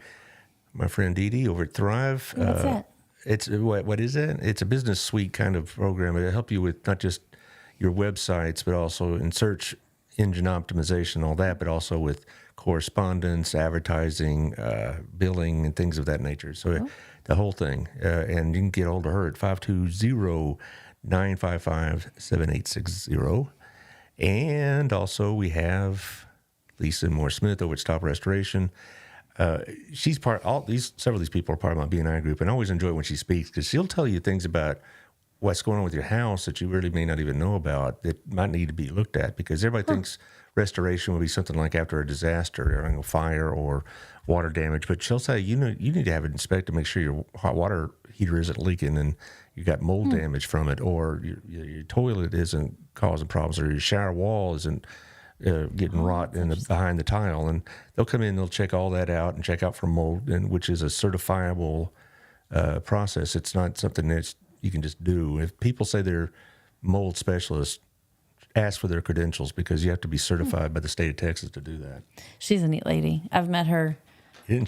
S2: my friend Dee Dee over at Thrive.
S3: What's that?
S2: It's what is it? It's a business suite kind of program. It'll help you with not just your websites, but also in search engine optimization, all that, but also with correspondence, advertising, billing, and things of that nature. So the whole thing. And you can get a hold of her at 520-955-7860. And also we have Lisa Moore Smith over at Stop Restoration. She's several of these people are part of my BNI group, and I always enjoy it when she speaks because she'll tell you things about what's going on with your house that you really may not even know about that might need to be looked at, because everybody thinks restoration will be something like after a disaster or a fire or water damage. But she'll say, you need to have it inspected to make sure your hot water heater isn't leaking and you got mold damage from it, or your toilet isn't causing problems, or your shower wall isn't getting rot behind the tile. And they'll come in, they'll check all that out and check out for mold, which is a certifiable process. It's not something that you can just do. If people say they're mold specialists, ask for their credentials, because you have to be certified by the state of Texas to do that.
S3: She's a neat lady. I've met her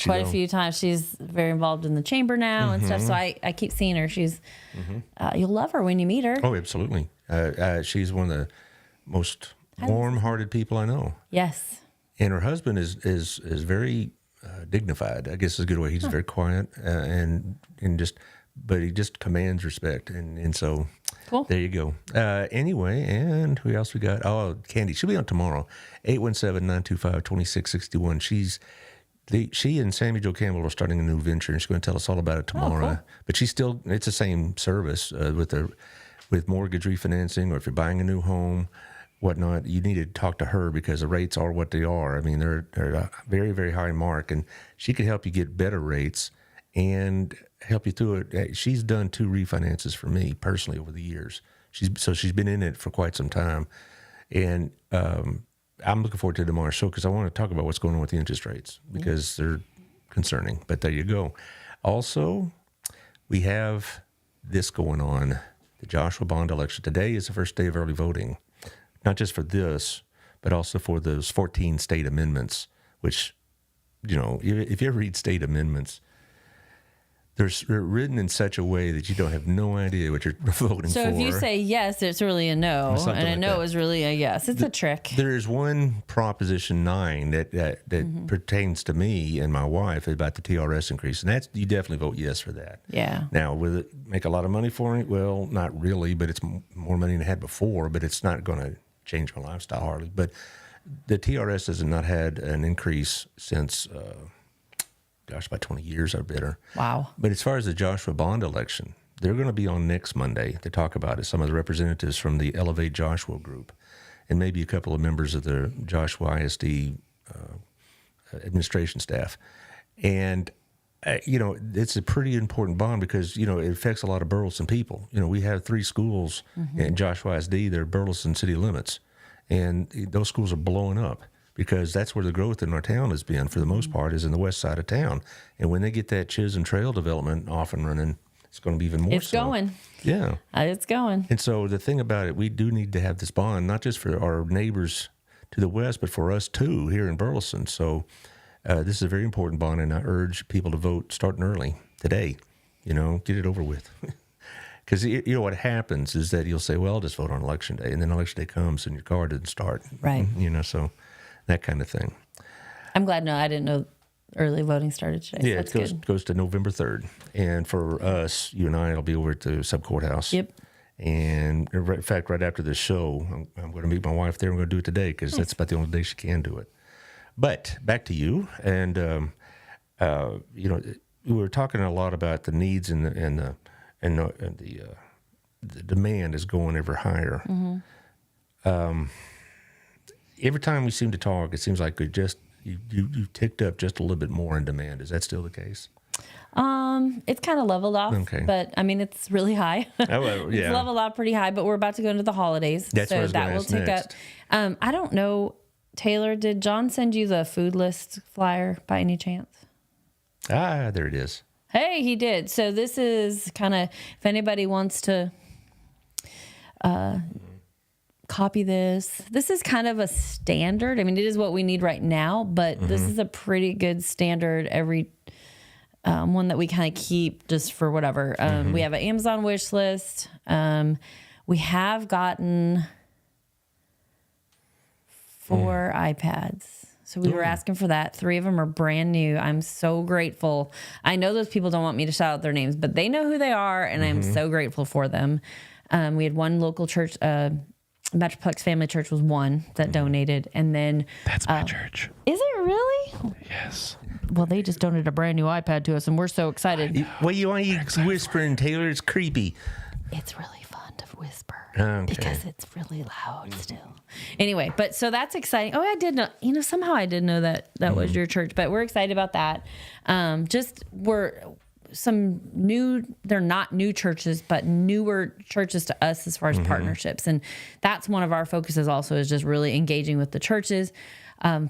S3: quite a few times. She's very involved in the chamber now and stuff. So I keep seeing her. She's you'll love her when you meet her.
S2: Oh, absolutely. She's one of the most warm-hearted people I know.
S3: Yes.
S2: And her husband is very dignified, I guess is a good way. He's very quiet but he just commands respect. And so
S3: cool.
S2: There you go. Anyway, and who else we got? Oh, Candy. She'll be on tomorrow. 817-925-2661. She and Sammy Jo Campbell are starting a new venture, and she's going to tell us all about it tomorrow.
S3: Oh, cool.
S2: But it's the same service with mortgage refinancing, or if you're buying a new home, whatnot. You need to talk to her because the rates are what they are. I mean, they're a very, very high mark, and she can help you get better rates and help you through it. She's done 2 refinances for me personally over the years. She's been in it for quite some time, and I'm looking forward to tomorrow's show because I want to talk about what's going on with the interest rates because they're concerning. But there you go. Also, we have this going on, the Joshua Bond election. Today is the first day of early voting, not just for this, but also for those 14 state amendments, which, if you ever read state amendments, they're written in such a way that you don't have no idea what you're voting for.
S3: So if you say yes, it's really a no, and a no is really a yes. It's a trick.
S2: There's one Proposition 9 that pertains to me and my wife about the TRS increase, and you definitely vote yes for that.
S3: Yeah.
S2: Now, will it make a lot of money for me? Well, not really, but it's more money than I had before, but it's not going to change my lifestyle hardly. But the TRS has not had an increase since... about 20 years or better.
S3: Wow.
S2: But as far as the Joshua Bond election, they're going to be on next Monday to talk about it. Some of the representatives from the Elevate Joshua group and maybe a couple of members of the Joshua ISD administration staff. And, it's a pretty important bond because, it affects a lot of Burleson people. We have 3 schools in Joshua ISD. They're Burleson city limits. And those schools are blowing up, because that's where the growth in our town has been, for the most part, is in the west side of town. And when they get that Chisholm Trail development off and running, it's going to be even more
S3: It's going.
S2: Yeah.
S3: It's going.
S2: And so the thing about it, we do need to have this bond, not just for our neighbors to the west, but for us, too, here in Burleson. So this is a very important bond, and I urge people to vote starting early today. Get it over with. Because what happens is that you'll say, well, I'll just vote on Election Day, and then Election Day comes and your car didn't start.
S3: Right.
S2: So... that kind of thing.
S3: I'm glad. No, I didn't know early voting started today.
S2: Yeah,
S3: so
S2: it goes to November 3rd. And for us, you and I, it'll be over at the sub-courthouse.
S3: Yep.
S2: And in fact, right after the show, I'm going to meet my wife there. I'm going to do it today because that's about the only day she can do it. But back to you. And, we were talking a lot about the needs and the demand is going ever higher. Every time we seem to talk, it seems like you ticked up just a little bit more in demand. Is that still the case?
S3: It's kind of leveled off, but I mean, it's really high.
S2: Oh, well, yeah.
S3: It's leveled off pretty high, but we're about to go into the holidays.
S2: That's what I was
S3: that
S2: gonna
S3: will
S2: ask
S3: tick
S2: next.
S3: up. I don't know, Taylor, did John send you the food list flyer by any chance?
S2: Ah, there it is.
S3: Hey, he did. So this is kind of, if anybody wants to copy this is kind of a standard. I mean, it is what we need right now, but this is a pretty good standard every one that we kind of keep just for whatever. We have an Amazon wish list. We have gotten 4 iPads. So we were asking for that. 3 of them are brand new. I'm so grateful. I know those people don't want me to shout out their names, but they know who they are, and I'm so grateful for them. We had one local church Metroplex Family Church was one that donated, and then
S1: That's my church.
S3: is it really?
S1: Yes.
S3: Well, they just donated a brand new iPad to us, and we're so excited.
S2: Well, you want you whispering, Taylor? It's creepy.
S3: It's really fun to whisper
S2: Okay.
S3: because it's really loud still. Anyway, but so that's exciting. Oh, I did know. Somehow I did know that was your church, but we're excited about that. We're some new. They're not new churches, but newer churches to us as far as partnerships, and that's one of our focuses. Also, is just really engaging with the churches.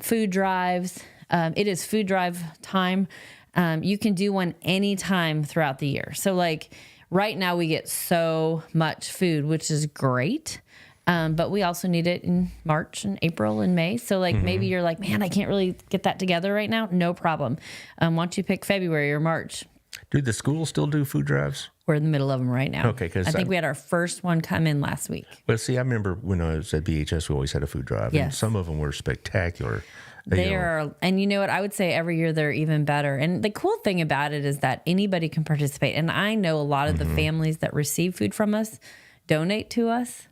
S3: Food drives. It is food drive time. You can do one anytime throughout the year. So like right now we get so much food, which is great. But we also need it in March and April and May. So like maybe you're like, man, I can't really get that together right now. No problem. Why don't you pick February or March?
S2: Do the schools still do food drives?
S3: We're in the middle of them right now.
S2: Okay, 'cause
S3: I think we had our first one come in last week.
S2: Well, see, I remember when I was at BHS, we always had a food drive, and
S3: Yes.
S2: some of them were spectacular.
S3: They are, and you know what? I would say every year they're even better. And the cool thing about it is that anybody can participate. And I know a lot of the families that receive food from us donate to us.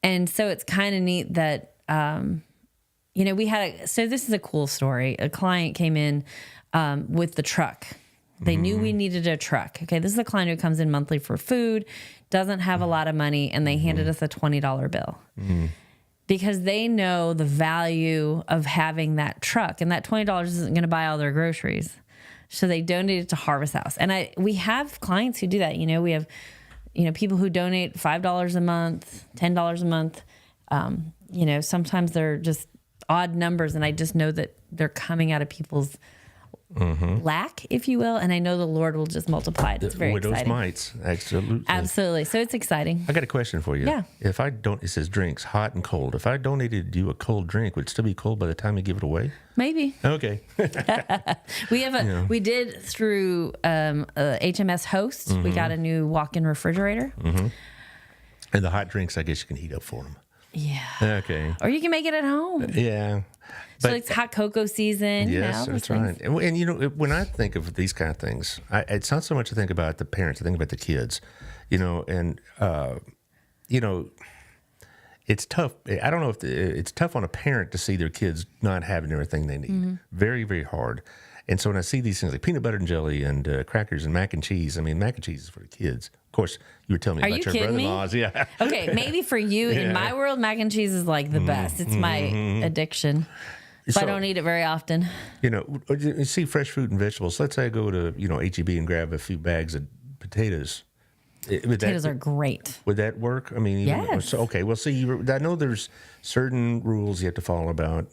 S3: And so it's kind of neat that, so this is a cool story. A client came in with the truck. They knew we needed a truck. Okay, this is a client who comes in monthly for food, doesn't have a lot of money, and they handed us a $20 bill. Because they know the value of having that truck, and that $20 isn't going to buy all their groceries. So they donated to Harvest House. And we have clients who do that. We have, people who donate $5 a month, $10 a month. Sometimes they're just odd numbers, and I just know that they're coming out of people's lack, if you will, and I know the Lord will just multiply it. It's very
S2: widow's
S3: exciting.
S2: mites, absolutely.
S3: So it's exciting.
S2: I got a question for you.
S3: Yeah.
S2: If I don't, it says drinks, hot and cold. If I donated you a cold drink, would it still be cold by the time you give it away?
S3: Maybe.
S2: Okay.
S3: We have we did through HMS Host. We got a new walk-in refrigerator.
S2: And the hot drinks, I guess you can heat up for them.
S3: Yeah.
S2: Okay.
S3: Or you can make it at home.
S2: Yeah.
S3: So it's hot cocoa season.
S2: Yes,
S3: those
S2: that's
S3: things.
S2: right. And when I think of these kind of things, it's not so much to think about the parents. I think about the kids. It's tough. I don't know if it's tough on a parent to see their kids not having everything they need. Very, very hard. And so when I see these things like peanut butter and jelly and crackers and mac and cheese, I mean, mac and cheese is for the kids. Of course, you were telling me
S3: Are
S2: about
S3: you
S2: your
S3: kidding me?
S2: brother-in-laws. Yeah.
S3: Okay, maybe for you, in my world, mac and cheese is like the best. It's my addiction. So I don't eat it very often.
S2: You see fresh fruit and vegetables. Let's say I go to, H-E-B and grab a few bags of potatoes.
S3: Potatoes are great.
S2: Would that work? I mean,
S3: Yes.
S2: Okay. Well, see, I know there's certain rules you have to follow about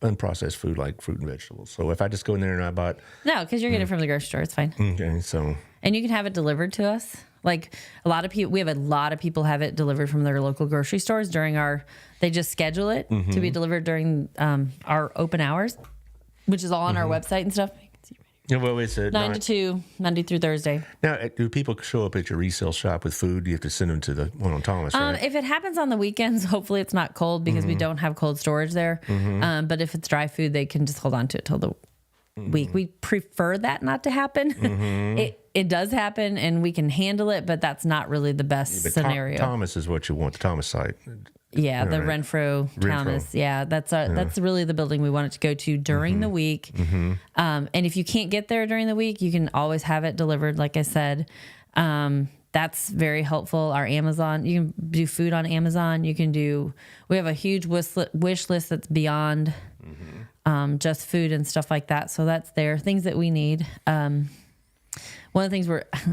S2: unprocessed food like fruit and vegetables. So if I just go in there and I bought...
S3: No, because you're getting it from the grocery store. It's fine.
S2: Okay, so...
S3: And you can have it delivered to us. Like a lot of people, we have a lot of people have it delivered from their local grocery stores during they just schedule it to be delivered during our open hours, which is all on our website and stuff.
S2: Yeah, well, it's
S3: 9 to 2, Monday through Thursday.
S2: Now, do people show up at your resale shop with food? You have to send them to the one on Thomas, right?
S3: If it happens on the weekends, hopefully it's not cold because we don't have cold storage there. But if it's dry food, they can just hold on to it till the week. We prefer that not to happen. It does happen and we can handle it, but that's not really the best scenario.
S2: Thomas is what you want, the Thomas site.
S3: Yeah, the Renfro Thomas. Yeah, that's really the building we want it to go to during the week. And if you can't get there during the week, you can always have it delivered, like I said. That's very helpful. Our Amazon, you can do food on Amazon. We have a huge wish list that's beyond just food and stuff like that. So that's there. Things that we need. One of the things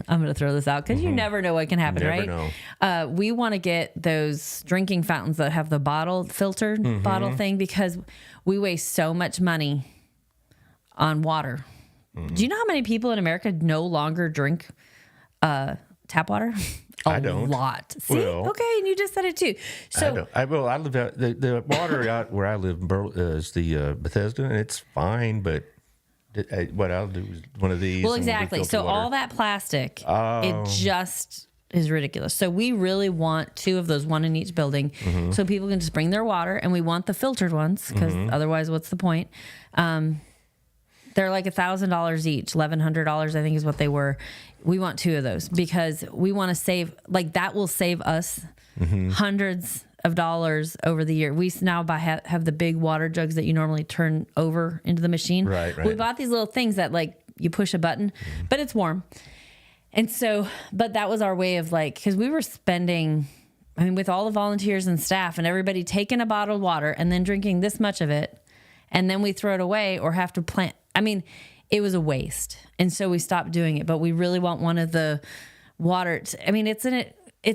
S3: I'm going to throw this out because you never know what can happen, right? We want to get those drinking fountains that have the filtered bottle thing because we waste so much money on water. Do you know how many people in America no longer drink tap water?
S2: I don't.
S3: A lot. See?
S2: Well,
S3: okay, and you just said it too. So
S2: I live out the water out where I live is the Bethesda, and it's fine, but what I'll do is one of these.
S3: Well, exactly. So all that plastic, it just is ridiculous. So we really want 2 of those, one in each building, so people can just bring their water, and we want the filtered ones because otherwise, what's the point? They're like $1,000 each, $1,100 I think is what they were. We want 2 of those because we want to save, like that will save us hundreds of dollars over the year. We now have the big water jugs that you normally turn over into the machine.
S2: Right.
S3: We bought these little things that like you push a button, but it's warm. And so, but that was our way of like, because we were spending, I mean, with all the volunteers and staff and everybody taking a bottled water and then drinking this much of it, and then we throw it away or have to plant. I mean, it was a waste. And so we stopped doing it, but we really want one of the water. I mean, it's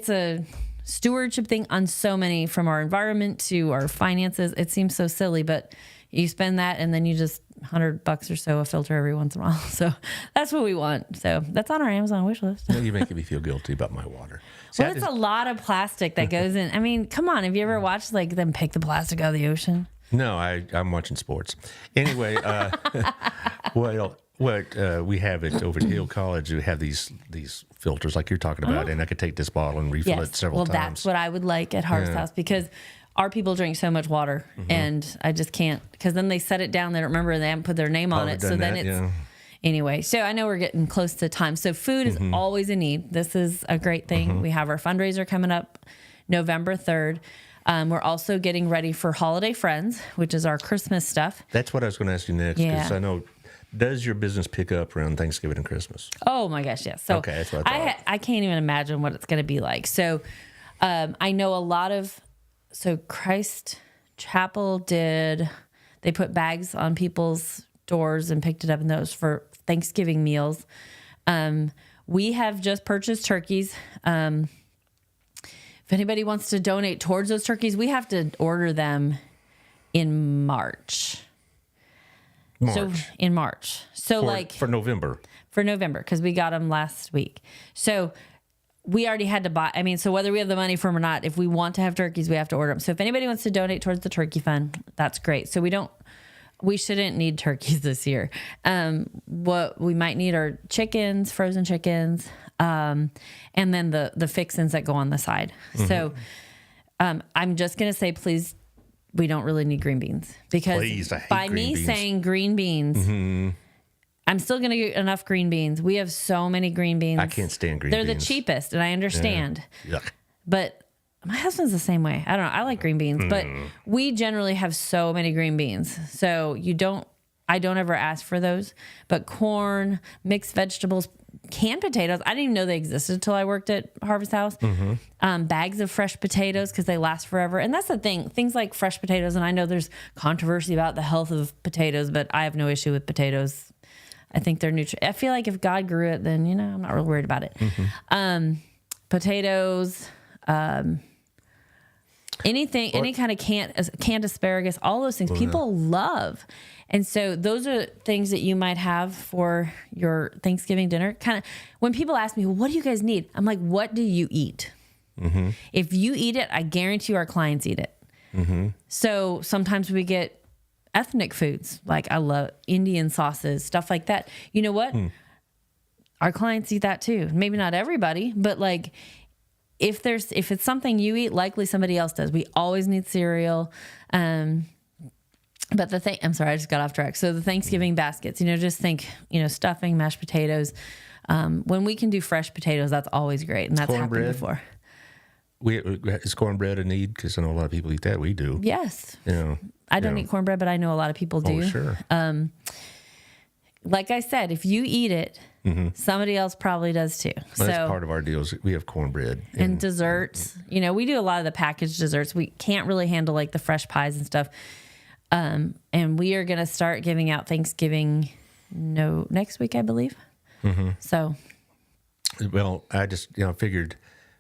S3: a stewardship thing on so many, from our environment to our finances. It seems so silly, but you spend that and then you just $100 or so a filter every once in a while. So that's what we want. So that's on our Amazon wish list.
S2: You're making me feel guilty about my water. See,
S3: Well, it's a lot of plastic that goes in. I mean, come on. Have you ever watched like them pick the plastic out of the ocean?
S2: No, I'm watching sports. Anyway, well, what we have at over at Hill College, we have these filters like you're talking about, and I could take this bottle and refill it several times.
S3: Well, that's what I would like at Harvest House, because our people drink so much water, and I just can't, because then they set it down, they don't remember, and they haven't put their name on it. So then it's... Anyway, so I know we're getting close to time. So food is always a need. This is a great thing. We have our fundraiser coming up November 3rd. We're also getting ready for Holiday Friends, which is our Christmas stuff.
S2: That's what I was going to ask you next, because I know, does your business pick up around Thanksgiving and Christmas?
S3: Oh my gosh, yes. So
S2: okay, that's what I thought.
S3: I can't even imagine what it's going to be like. So I know a lot of, so Christ Chapel they put bags on people's doors and picked it up in those for Thanksgiving meals. We have just purchased turkeys. If anybody wants to donate towards those turkeys, we have to order them in March. So in March. So
S2: for November.
S3: For November, because we got them last week. So we already had to buy. I mean, so whether we have the money for them or not, if we want to have turkeys, we have to order them. So if anybody wants to donate towards the turkey fund, that's great. So we shouldn't need turkeys this year. What we might need are chickens, frozen chickens, and then the fixins that go on the side. So I'm just going to say, please, we don't really need green beans, because by me saying green beans, I'm still going to get enough green beans. We have so many green beans.
S2: I can't stand green beans.
S3: They're the cheapest, and I understand.
S2: Yeah. Yuck.
S3: But my husband's the same way. I don't know. I like green beans, but we generally have so many green beans. So I don't ever ask for those. But corn, mixed vegetables, canned potatoes. I didn't even know they existed until I worked at Harvest House. Bags of fresh potatoes, because they last forever. And that's the thing. Things like fresh potatoes, and I know there's controversy about the health of potatoes, but I have no issue with potatoes. I think they're I feel like if God grew it, then, I'm not real worried about it. Potatoes, anything, any kind of canned asparagus, all those things people love. And so those are things that you might have for your Thanksgiving dinner. Kind of when people ask me, well, what do you guys need? I'm like, what do you eat? If you eat it, I guarantee you our clients eat it. So sometimes we get ethnic foods, like I love Indian sauces, stuff like that. You know what? Our clients eat that too. Maybe not everybody, but like if it's something you eat, likely somebody else does. We always need cereal. But I'm sorry, I just got off track. So the Thanksgiving baskets, just think, stuffing, mashed potatoes. When we can do fresh potatoes, that's always great. And that's happened before.
S2: Is cornbread a need? Because I know a lot of people eat that. We do.
S3: Yes. I don't eat cornbread, but I know a lot of people do.
S2: Oh, sure.
S3: Like I said, if you eat it, somebody else probably does too.
S2: Well, so that's part of our deals. We have cornbread.
S3: And desserts. We do a lot of the packaged desserts. We can't really handle like the fresh pies and stuff. And we are going to start giving out Thanksgiving next week, I believe. So.
S2: Well, I just figured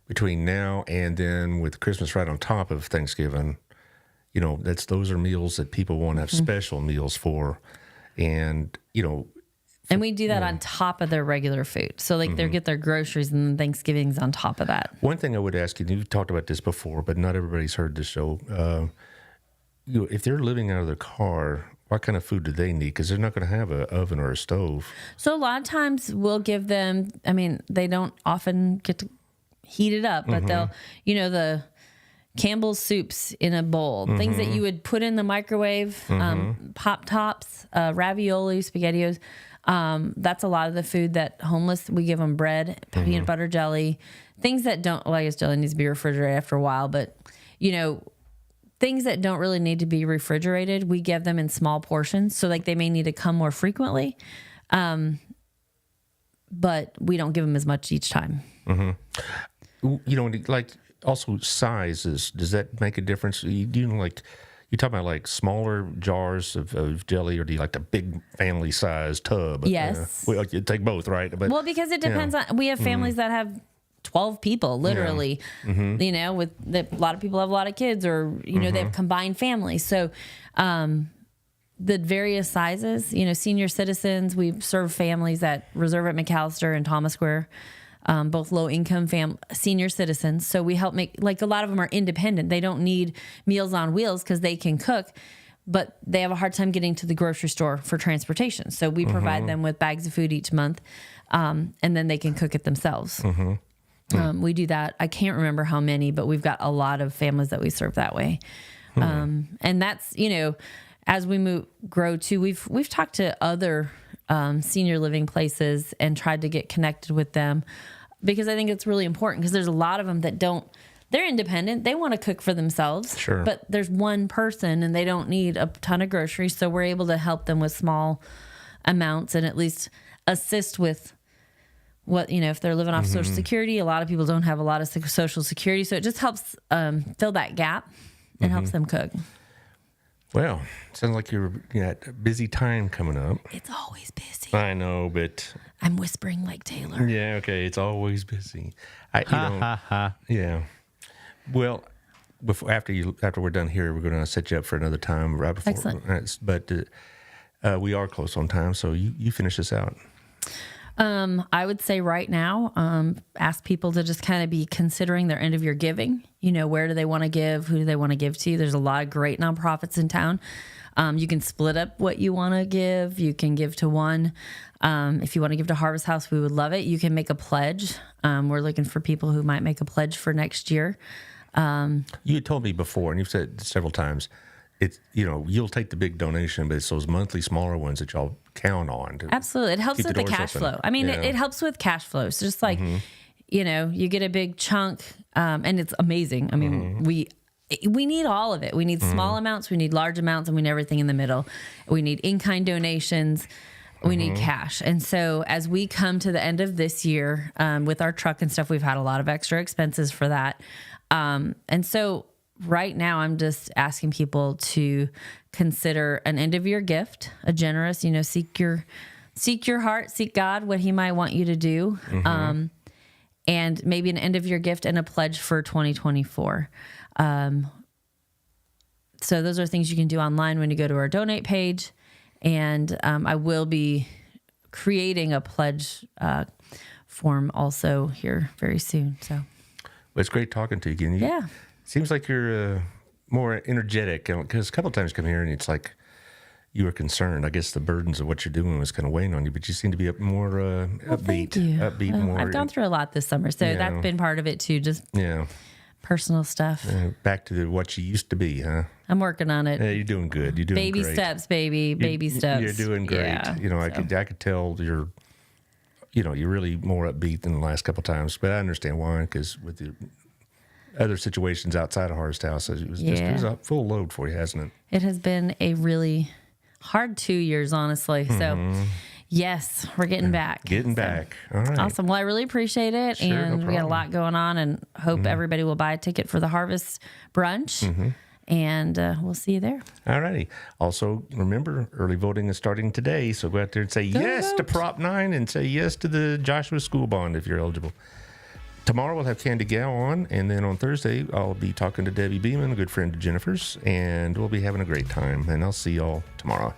S2: between now and then with Christmas right on top of Thanksgiving, those are meals that people want to have special meals for. And,
S3: and we do that on top of their regular food. So like they get their groceries and Thanksgiving's on top of that.
S2: One thing I would ask you, you've talked about this before, but not everybody's heard this show. If they're living out of their car, what kind of food do they need? Because they're not going to have an oven or a stove.
S3: So a lot of times we'll give them, they don't often get to heat it up, but they'll, the Campbell's soups in a bowl, things that you would put in the microwave, Pop Tops, ravioli, SpaghettiOs. That's a lot of the food that homeless, we give them bread, peanut butter jelly, things that don't, well, I guess jelly needs to be refrigerated after a while, but, you know, things that don't really need to be refrigerated, we give them in small portions. So like they may need to come more frequently, but we don't give them as much each time.
S2: You know, like also sizes, does that make a difference? Do you like, you talking about like smaller jars of jelly, or do you like the big family size tub?
S3: Yes.
S2: Well, you take both, right? But
S3: Well, because it depends on, we have families that have 12 people, literally, you know, a lot of people have a lot of kids, or, you know, they have combined families. So, the various sizes, you know, senior citizens, we serve families at Reserve at McAllister and Thomas Square, both low income senior citizens. So we help make, like, a lot of them are independent. They don't need Meals on Wheels because they can cook, but they have a hard time getting to the grocery store for transportation. So we provide them with bags of food each month, and then they can cook it themselves. We do that. I can't remember how many, but we've got a lot of families that we serve that way. And that's, you know, as we grow too, we've talked to other senior living places and tried to get connected with them, because I think it's really important, because there's a lot of them that they're independent. They want to cook for themselves, but there's one person and they don't need a ton of groceries. So we're able to help them with small amounts and at least assist with what, you know, if they're living off Social Security. A lot of people don't have a lot of Social Security. So it just helps fill that gap and helps them cook.
S2: Well, sounds like you got a busy time coming up.
S3: It's always busy.
S2: I know, but
S3: I'm whispering like Taylor.
S2: Yeah, okay, it's always busy. Yeah. Well, after we're done here, we're going to set you up for another time right before.
S3: Excellent.
S2: But we are close on time, so you finish this out.
S3: I would say right now, ask people to just kind of be considering their end of year giving. You know, where do they want to give? Who do they want to give to? There's a lot of great nonprofits in town. You can split up what you want to give. You can give to one. If you want to give to Harvest House, we would love it. You can make a pledge. We're looking for people who might make a pledge for next year.
S2: You had told me before, and you've said several times, it's, you know, you'll take the big donation, but it's those monthly smaller ones that y'all count on.
S3: Absolutely. It helps with the cash flow. I mean, it helps with cash flow. So just like, you know, you get a big chunk, and it's amazing. I mean, we need all of it. We need small amounts, we need large amounts, and we need everything in the middle. We need in-kind donations. We need cash. And so as we come to the end of this year, with our truck and stuff, we've had a lot of extra expenses for that. And so right now I'm just asking people to consider an end of year gift, a generous, you know, seek your heart, seek God, what he might want you to do. And maybe an end of year gift and a pledge for 2024. So those are things you can do online when you go to our donate page. And I will be creating a pledge form also here very soon. So,
S2: well, it's great talking to you again.
S3: Yeah.
S2: Seems like you're more energetic, because a couple of times you come here and it's like you were concerned. I guess the burdens of what you're doing was kind of weighing on you, but you seem to be more upbeat.
S3: Thank you.
S2: Upbeat more.
S3: I've gone through a lot this summer, so that's been part of it too. Just personal stuff.
S2: Back to what you used to be, huh?
S3: I'm working on it.
S2: Yeah, you're doing good. You're doing
S3: baby
S2: great.
S3: Steps, baby. Baby steps.
S2: You're doing great.
S3: Yeah,
S2: you know, I could tell you're really more upbeat than the last couple of times, but I understand why, because with the other situations outside of Harvest House, it was a full load for you, hasn't it?
S3: It has been a really hard 2 years, honestly. So, yes, we're getting back.
S2: Getting back. All right.
S3: Awesome. Well, I really appreciate it.
S2: Sure,
S3: and
S2: no
S3: we got a
S2: problem.
S3: lot going on, and hope everybody will buy a ticket for the Harvest Brunch. And we'll see you there.
S2: All righty. Also, remember, early voting is starting today, so go out there and say yes to Prop 9 and say yes to the Joshua School Bond if you're eligible. Tomorrow we'll have Candy Gow on, and then on Thursday I'll be talking to Debbie Beeman, a good friend of Jennifer's, and we'll be having a great time. And I'll see y'all tomorrow.